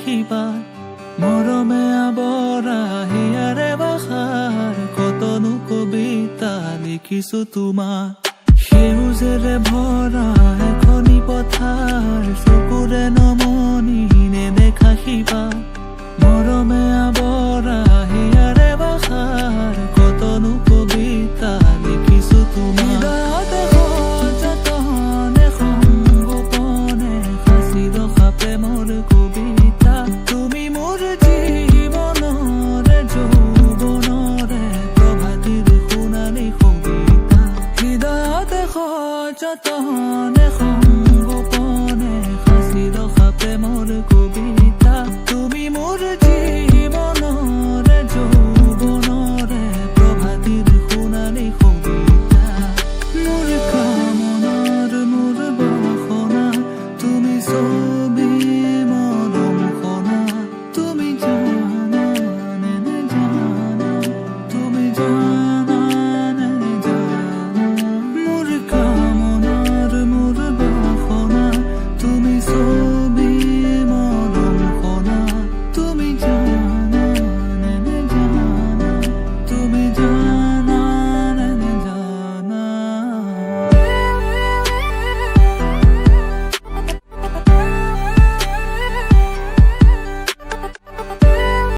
শিপা মৰমে আৱৰা হিয়াৰে বাহাৰ কতনো কবিতা লিখিছো তোমাৰ সেউজেৰে ভৰা এখনি পথাৰ চকুৰে নমনি নেদেখা শিপা মৰমে আৱৰা হিয়াৰে বাহাৰ